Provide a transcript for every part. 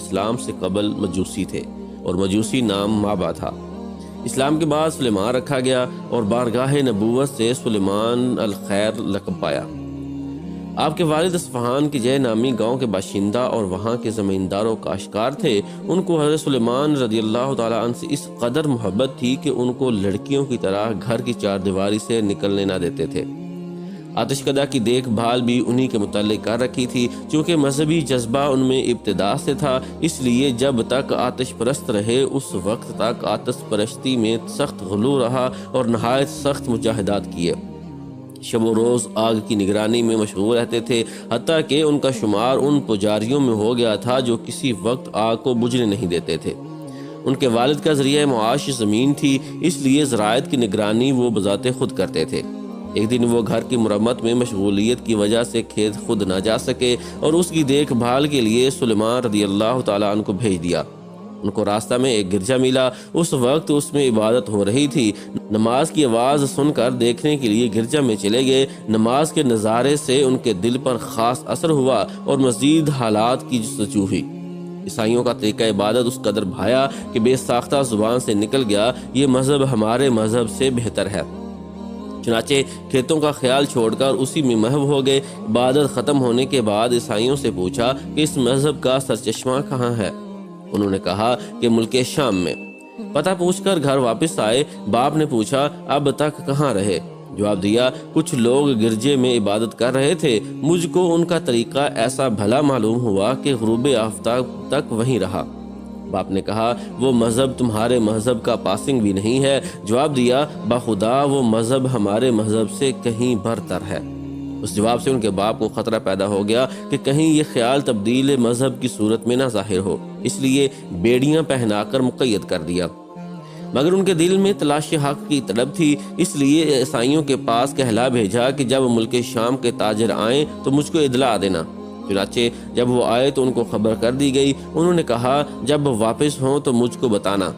اسلام سے قبل مجوسی تھے اور مجوسی نام مابا تھا۔ اسلام کے بعد سلیمان رکھا گیا اور بارگاہ نبوت سے سلیمان الخیر لقب پایا۔ آپ کے والد اصفہان کے جے نامی گاؤں کے باشندہ اور وہاں کے زمیندار و کاشتکار تھے۔ ان کو حضرت سلیمان رضی اللہ تعالیٰ عنہ سے اس قدر محبت تھی کہ ان کو لڑکیوں کی طرح گھر کی چار دیواری سے نکلنے نہ دیتے تھے۔ آتش کدہ کی دیکھ بھال بھی انہی کے متعلق کر رکھی تھی، چونکہ مذہبی جذبہ ان میں ابتدا سے تھا، اس لیے جب تک آتش پرست رہے اس وقت تک آتش پرستی میں سخت غلو رہا اور نہایت سخت مجاہدات کیے۔ شب و روز آگ کی نگرانی میں مشغول رہتے تھے، حتیٰ کہ ان کا شمار ان پجاریوں میں ہو گیا تھا جو کسی وقت آگ کو بجھنے نہیں دیتے تھے۔ ان کے والد کا ذریعہ معاش زمین تھی، اس لیے زراعت کی نگرانی وہ بذات خود کرتے تھے۔ ایک دن وہ گھر کی مرمت میں مشغولیت کی وجہ سے کھیت خود نہ جا سکے اور اس کی دیکھ بھال کے لیے سلیمان رضی اللہ تعالیٰ عنہ کو بھیج دیا۔ ان کو راستہ میں ایک گرجا ملا، اس وقت اس میں عبادت ہو رہی تھی۔ نماز کی آواز سن کر دیکھنے کے لیے گرجا میں چلے گئے۔ نماز کے نظارے سے ان کے دل پر خاص اثر ہوا اور مزید حالات کی جستجو ہوئی۔ عیسائیوں کا طریقہ عبادت اس قدر بھایا کہ بے ساختہ زبان سے نکل گیا، یہ مذہب ہمارے مذہب سے بہتر ہے۔ چنانچہ کھیتوں کا خیال چھوڑ کر اسی میں محو ہو گئے۔ عبادت ختم ہونے کے بعد عیسائیوں سے پوچھا کہ اس مذہب کا سرچشمہ کہاں ہے؟ انہوں نے کہا کہ ملک شام میں۔ پتہ پوچھ کر گھر واپس آئے۔ باپ نے پوچھا اب تک کہاں رہے؟ جواب دیا کچھ لوگ گرجے میں عبادت کر رہے تھے، مجھ کو ان کا طریقہ ایسا بھلا معلوم ہوا کہ غروب آفتاب تک وہیں رہا۔ باپ نے کہا وہ مذہب تمہارے مذہب کا پاسنگ بھی نہیں ہے۔ جواب دیا بخدا وہ مذہب ہمارے مذہب سے کہیں برتر ہے۔ اس جواب سے ان کے باپ کو خطرہ پیدا ہو گیا کہ کہیں یہ خیال تبدیل مذہب کی صورت میں نہ ظاہر ہو، اس لیے بیڑیاں پہنا کر مقید کر دیا۔ مگر ان کے دل میں تلاش حق کی طلب تھی، اس لیے عیسائیوں کے پاس کہلا بھیجا کہ جب ملک شام کے تاجر آئیں تو مجھ کو اطلاع دینا۔ چنانچہ جب وہ آئے تو ان کو خبر کر دی گئی۔ انہوں نے کہا جب واپس ہوں تو مجھ کو بتانا۔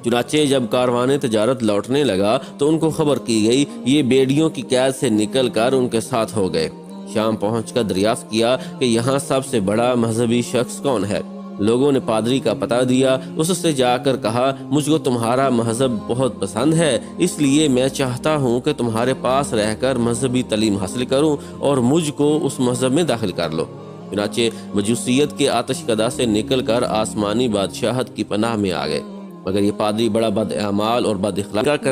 چنانچہ جب کاروان تجارت لوٹنے لگا تو ان کو خبر کی گئی، یہ بیڑیوں کی قید سے نکل کر ان کے ساتھ ہو گئے۔ شام پہنچ کر دریافت کیا کہ یہاں سب سے بڑا مذہبی شخص کون ہے؟ لوگوں نے پادری کا پتہ دیا، اس سے جا کر کہا مجھ کو تمہارا مذہب بہت پسند ہے، اس لیے میں چاہتا ہوں کہ تمہارے پاس رہ کر مذہبی تعلیم حاصل کروں اور مجھ کو اس مذہب میں داخل کر لو۔ چنانچہ مجوسیت کے آتش کدہ سے نکل کر آسمانی بادشاہت کی پناہ میں آ گئے۔ مگر یہ پادری بڑا بد اعمال اور بد اخلاق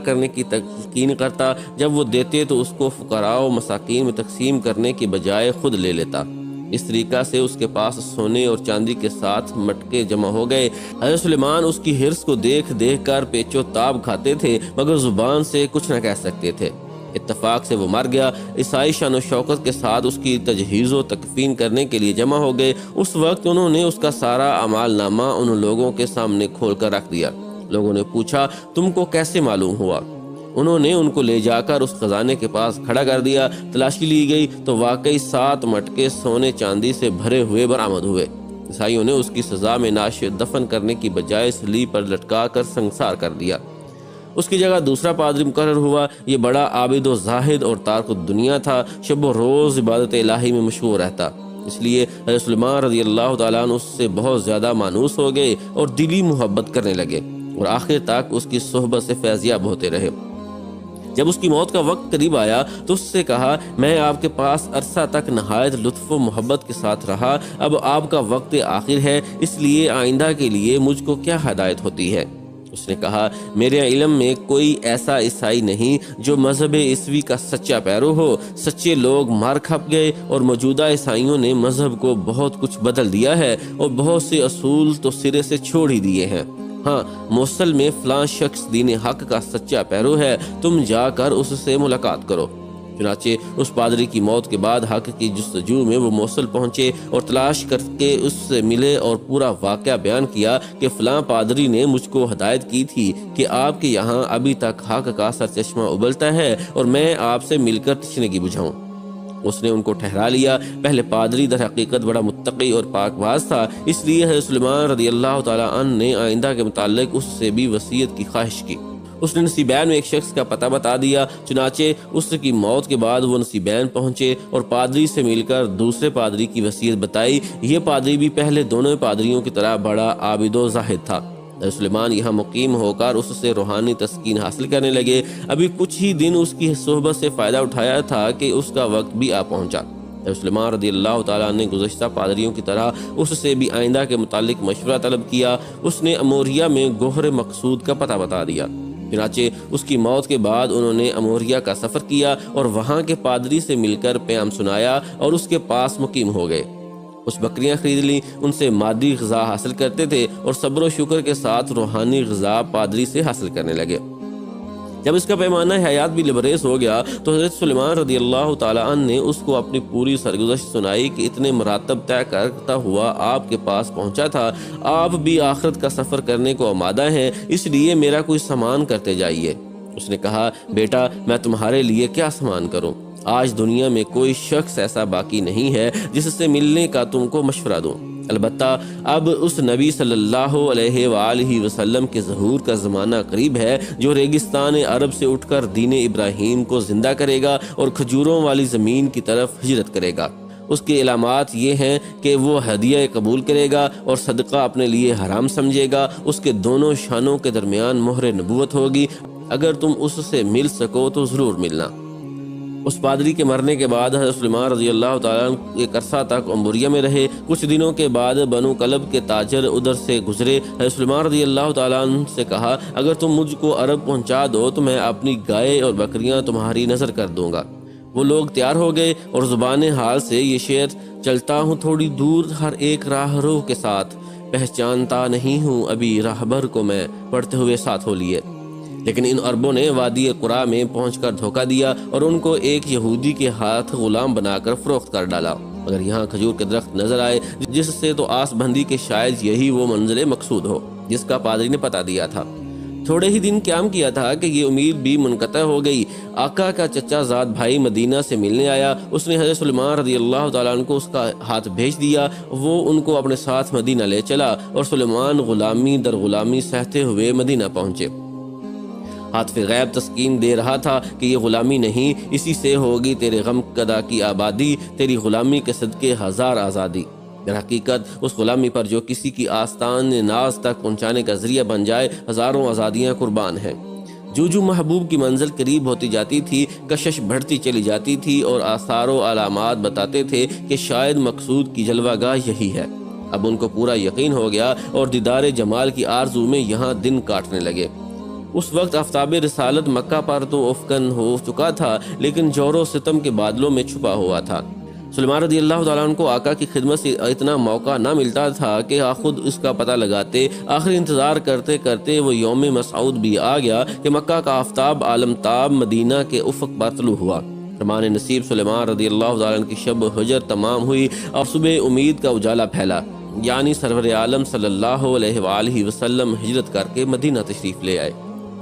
کرنے کی تلقین کرتا، جب وہ دیتے تو اس کو فقراء و مساکین میں تقسیم کرنے کی بجائے خود لے لیتا۔ اس طریقہ سے اس کے پاس سونے اور چاندی کے ساتھ مٹکے جمع ہو گئے۔ حضرت سلیمان اس کی حرص کو دیکھ دیکھ کر پیچ و تاب کھاتے تھے، مگر زبان سے کچھ نہ کہہ سکتے تھے۔ اتفاق سے وہ مر گیا۔ عیسائی شان و شوکت کے ساتھ اس کی تجہیز و تکفین کرنے کے لیے جمع ہو گئے۔ اس وقت انہوں نے اس کا سارا اعمال نامہ ان لوگوں کے سامنے کھول کر رکھ دیا۔ لوگوں نے پوچھا تم کو کیسے معلوم ہوا؟ انہوں نے ان کو لے جا کر اس خزانے کے پاس کھڑا کر دیا۔ تلاشی لی گئی تو واقعی 7 مٹکے سونے چاندی سے بھرے ہوئے برآمد ہوئے۔ عیسائیوں نے اس کی سزا میں نعش دفن کرنے کی بجائے صلیب پر لٹکا کر سنگسار کر دیا۔ اس کی جگہ دوسرا پادری مقرر ہوا۔ یہ بڑا عابد و زاہد اور تارک الدنیا تھا، شب و روز عبادت الہی میں مشغول رہتا، اس لیے حضرت سلیمان رضی اللہ تعالیٰ عنہ اس سے بہت زیادہ مانوس ہو گئے اور دلی محبت کرنے لگے اور آخر تک اس کی صحبت سے فیضیاب ہوتے رہے۔ جب اس کی موت کا وقت قریب آیا تو اس سے کہا میں آپ کے پاس عرصہ تک نہایت لطف و محبت کے ساتھ رہا، اب آپ کا وقت آخر ہے، اس لیے آئندہ کے لیے مجھ کو کیا ہدایت ہوتی ہے؟ اس نے کہا میرے علم میں کوئی ایسا عیسائی نہیں جو مذہب عیسوی کا سچا پیرو ہو۔ سچے لوگ مار کھپ گئے اور موجودہ عیسائیوں نے مذہب کو بہت کچھ بدل دیا ہے اور بہت سے اصول تو سرے سے چھوڑ ہی دیے ہیں۔ ہاں موصل میں فلاں شخص دین حق کا سچا پیرو ہے، تم جا کر اس سے ملاقات کرو۔ چنانچہ اس پادری کی موت کے بعد حق کی جستجو میں وہ موصل پہنچے اور تلاش کر کے اس سے ملے اور پورا واقعہ بیان کیا کہ فلاں پادری نے مجھ کو ہدایت کی تھی کہ آپ کے یہاں ابھی تک حق کا سرچشمہ ابلتا ہے اور میں آپ سے مل کر تشنگی بجھاؤں۔ اس نے ان کو ٹھہرا لیا۔ پہلے پادری در حقیقت بڑا متقی اور پاک باز تھا، اس لیے حضرت سلیمان رضی اللہ تعالیٰ عنہ نے آئندہ کے متعلق اس سے بھی وصیت کی خواہش کی۔ اس نے نصیبین میں ایک شخص کا پتہ بتا دیا، چنانچہ اس کی موت کے بعد وہ نصیبین پہنچے اور پادری سے مل کر دوسرے پادری کی وصیت بتائی۔ یہ پادری بھی پہلے دونوں پادریوں کی طرح بڑا عابد و زاہد تھا۔ سلیمان یہاں مقیم ہو کر اس سے روحانی تسکین حاصل کرنے لگے۔ ابھی کچھ ہی دن اس کی صحبت سے فائدہ اٹھایا تھا کہ اس کا وقت بھی آ پہنچا۔ سلیمان رضی اللہ تعالیٰ نے گزشتہ پادریوں کی طرح اس سے بھی آئندہ کے متعلق مشورہ طلب کیا۔ اس نے اموریا میں گوہر مقصود کا پتہ بتا دیا۔ چنانچہ اس کی موت کے بعد انہوں نے اموریا کا سفر کیا اور وہاں کے پادری سے مل کر پیام سنایا اور اس کے پاس مقیم ہو گئے۔ کچھ بکریاں خرید لیں، ان سے مادی غذا حاصل کرتے تھے اور صبر و شکر کے ساتھ روحانی غذا پادری سے حاصل کرنے لگے۔ جب اس کا پیمانہ حیات بھی لبریز ہو گیا تو حضرت سلیمان رضی اللہ تعالیٰ عنہ نے اس کو اپنی پوری سرگزشت سنائی کہ اتنے مراتب طے کرتا ہوا آپ کے پاس پہنچا تھا، آپ بھی آخرت کا سفر کرنے کو آمادہ ہیں، اس لیے میرا کوئی سامان کرتے جائیے۔ اس نے کہا، بیٹا میں تمہارے لیے کیا سامان کروں؟ آج دنیا میں کوئی شخص ایسا باقی نہیں ہے جس سے ملنے کا تم کو مشورہ دوں۔ البتہ اب اس نبی صلی اللہ علیہ وآلہ وسلم کے ظہور کا زمانہ قریب ہے جو ریگستان عرب سے اٹھ کر دین ابراہیم کو زندہ کرے گا اور کھجوروں والی زمین کی طرف ہجرت کرے گا۔ اس کے علامات یہ ہیں کہ وہ ہدیہ قبول کرے گا اور صدقہ اپنے لیے حرام سمجھے گا۔ اس کے دونوں شانوں کے درمیان مہر نبوت ہوگی۔ اگر تم اس سے مل سکو تو ضرور ملنا۔ اس پادری کے مرنے کے بعد حضرت سلیمان رضی اللہ تعالیٰ عنہ ایک عرصہ تک اموریا میں رہے۔ کچھ دنوں کے بعد بنو کلب کے تاجر ادھر سے گزرے۔ حضرت سلیمان رضی اللہ تعالیٰ عنہ سے کہا، اگر تم مجھ کو عرب پہنچا دو تو میں اپنی گائے اور بکریاں تمہاری نظر کر دوں گا۔ وہ لوگ تیار ہو گئے اور زبان حال سے یہ شعر، چلتا ہوں تھوڑی دور ہر ایک راہ رو کے ساتھ، پہچانتا نہیں ہوں ابھی راہبر کو میں، پڑھتے ہوئے ساتھ ہو لیے۔ لیکن ان عربوں نے وادی قرا میں پہنچ کر دھوکہ دیا اور ان کو ایک یہودی کے ہاتھ غلام بنا کر فروخت کر ڈالا۔ اگر یہاں کھجور کے درخت نظر آئے جس سے تو آس بندی کہ شاید یہی وہ منزل مقصود ہو جس کا پادری نے پتہ دیا تھا۔ تھوڑے ہی دن قیام کیا تھا کہ یہ امید بھی منقطع ہو گئی۔ آقا کا چچا زاد بھائی مدینہ سے ملنے آیا۔ اس نے حضرت سلیمان رضی اللہ تعالیٰ عنہ کو اس کا ہاتھ بھیج دیا۔ وہ ان کو اپنے ساتھ مدینہ لے چلا اور سلیمان غلامی در غلامی سہتے ہوئے مدینہ پہنچے۔ ہاتھ غیب تسکین دے رہا تھا کہ یہ غلامی نہیں، اسی سے ہوگی تیرے غم کدا کی آبادی، تیری غلامی کے صدقے ہزار آزادی۔ در حقیقت اس غلامی پر جو کسی کی آستان ناز تک پہنچانے کا ذریعہ بن جائے، ہزاروں آزادیاں قربان ہیں۔ جو محبوب کی منزل قریب ہوتی جاتی تھی، کشش بڑھتی چلی جاتی تھی اور آثار و علامات بتاتے تھے کہ شاید مقصود کی جلوہ گاہ یہی ہے۔ اب ان کو پورا یقین ہو گیا اور دیدار جمال کی آرزو میں یہاں دن کاٹنے لگے۔ اس وقت آفتاب رسالت مکہ پر تو افکن ہو چکا تھا، لیکن جور و ستم کے بادلوں میں چھپا ہوا تھا۔ سلیمان رضی اللہ تعالیٰ عنہ کو آقا کی خدمت سے اتنا موقع نہ ملتا تھا کہ خود اس کا پتہ لگاتے۔ آخر انتظار کرتے کرتے وہ یوم مسعود بھی آ گیا کہ مکہ کا آفتاب عالم تاب مدینہ کے افق پر طلوع ہوا۔ فرمان نصیب سلیمان رضی اللہ تعالیٰ عنہ کی شب حجر تمام ہوئی اور صبح امید کا اجالا پھیلا، یعنی سرور عالم صلی اللہ علیہ وآلہ وسلم ہجرت کر کے مدینہ تشریف لے آئے۔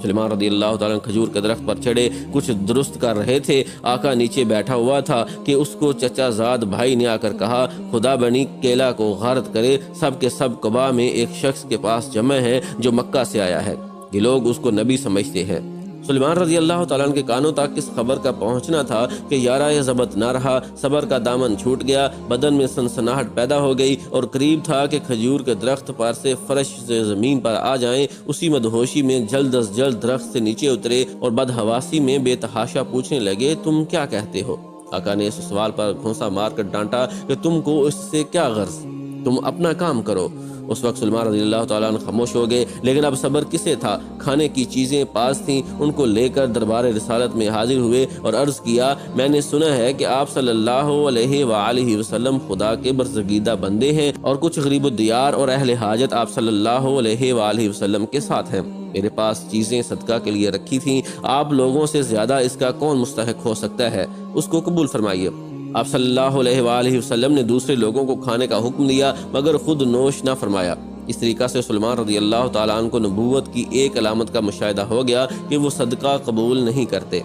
سلیمان رضی اللہ تعالیٰ کھجور کے درخت پر چڑھے کچھ درست کر رہے تھے۔ آقا نیچے بیٹھا ہوا تھا کہ اس کو چچا زاد بھائی نے آ کر کہا، خدا بنی کیلا کو غارت کرے، سب کے سب قبا میں ایک شخص کے پاس جمع ہے جو مکہ سے آیا ہے، یہ لوگ اس کو نبی سمجھتے ہیں۔ سلیمان رضی اللہ تعالیٰ عنہ کے کانوں تک اس خبر کا پہنچنا تھا کہ یارہ یہ ضبط نہ رہا، صبر کا دامن چھوٹ گیا، بدن میں سنسناہٹ پیدا ہو گئی اور قریب تھا کہ کھجور کے درخت پر سے فرش سے زمین پر آ جائیں۔ اسی مدہوشی میں جلد از جلد درخت سے نیچے اترے اور بدحواسی میں بے تحاشا پوچھنے لگے، تم کیا کہتے ہو؟ آقا نے اس سوال پر گھونسا مار کر ڈانٹا کہ تم کو اس سے کیا غرض، تم اپنا کام کرو۔ اس وقت سلیمان رضی اللہ تعالیٰ عنہ خاموش ہو گئے، لیکن اب صبر کسے تھا؟ کھانے کی چیزیں پاس تھیں، ان کو لے کر دربار رسالت میں حاضر ہوئے اور عرض کیا، میں نے سنا ہے کہ آپ صلی اللہ علیہ وآلہ وسلم خدا کے برگزیدہ بندے ہیں اور کچھ غریب الدیار اور اہل حاجت آپ صلی اللہ علیہ وآلہ وسلم کے ساتھ ہیں۔ میرے پاس چیزیں صدقہ کے لیے رکھی تھیں، آپ لوگوں سے زیادہ اس کا کون مستحق ہو سکتا ہے، اس کو قبول فرمائیے۔ آپ صلی اللہ علیہ وآلہ وسلم نے دوسرے لوگوں کو کھانے کا حکم دیا مگر خود نوش نہ فرمایا۔ اس طریقہ سے سلیمان رضی اللہ تعالیٰ عنہ کو نبوت کی ایک علامت کا مشاہدہ ہو گیا کہ وہ صدقہ قبول نہیں کرتے۔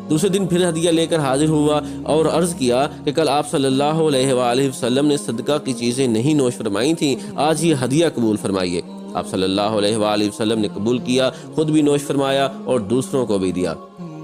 دوسرے دن پھر ہدیہ لے کر حاضر ہوا اور عرض کیا کہ کل آپ صلی اللہ علیہ وآلہ وسلم نے صدقہ کی چیزیں نہیں نوش فرمائی تھیں، آج یہ ہدیہ قبول فرمائیے۔ آپ صلی اللہ علیہ وآلہ وسلم نے قبول کیا، خود بھی نوش فرمایا اور دوسروں کو بھی دیا۔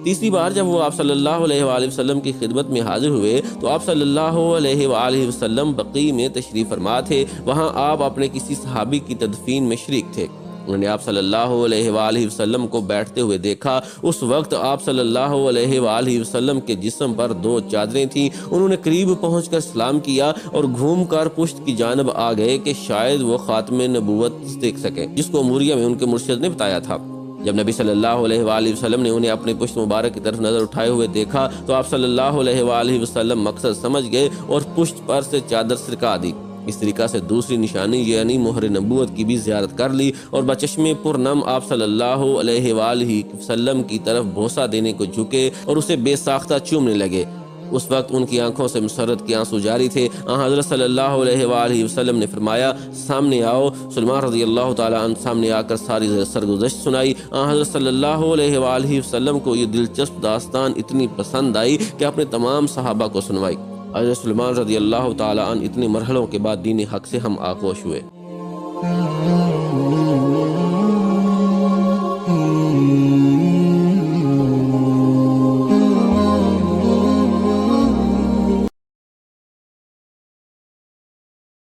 تیسری بار جب وہ آپ صلی اللہ علیہ وآلہ وسلم کی خدمت میں حاضر ہوئے تو آپ صلی اللہ علیہ وآلہ وسلم بقیع میں تشریف فرما تھے۔ وہاں آپ اپنے کسی صحابی کی تدفین میں شریک تھے۔ انہوں نے آپ صلی اللہ علیہ وآلہ وسلم کو بیٹھتے ہوئے دیکھا۔ اس وقت آپ صلی اللہ علیہ وآلہ وسلم کے جسم پر 2 چادریں تھیں۔ انہوں نے قریب پہنچ کر سلام کیا اور گھوم کر پشت کی جانب آ گئے کہ شاید وہ خاتم نبوت دیکھ سکیں، جس کو اموریہ میں ان کے مرشد نے بتایا تھا۔ جب نبی صلی اللہ علیہ وآلہ وسلم نے انہیں اپنے پشت مبارک کی طرف نظر اٹھائے ہوئے دیکھا تو آپ صلی اللہ علیہ وآلہ وسلم مقصد سمجھ گئے اور پشت پر سے چادر سرکا دی۔ اس طریقہ سے دوسری نشانی یعنی مہر نبوت کی بھی زیارت کر لی اور بچشم پرنم آپ صلی اللہ علیہ وآلہ وسلم کی طرف بوسہ دینے کو جھکے اور اسے بے ساختہ چومنے لگے۔ اس وقت ان کی آنکھوں سے مسرت کے آنسو جاری تھے۔ حضرت صلی اللہ علیہ وآلہ وسلم نے فرمایا سامنے آؤ۔ سلمان رضی اللہ تعالیٰ عنہ سامنے آ کر ساری سرگزشت سنائی۔ حضرت صلی اللہ علیہ وآلہ وسلم کو یہ دلچسپ داستان اتنی پسند آئی کہ اپنے تمام صحابہ کو سنوائی۔ حضرت سلمان رضی اللہ تعالیٰ عنہ اتنے مرحلوں کے بعد دین حق سے ہم آغوش ہوئے۔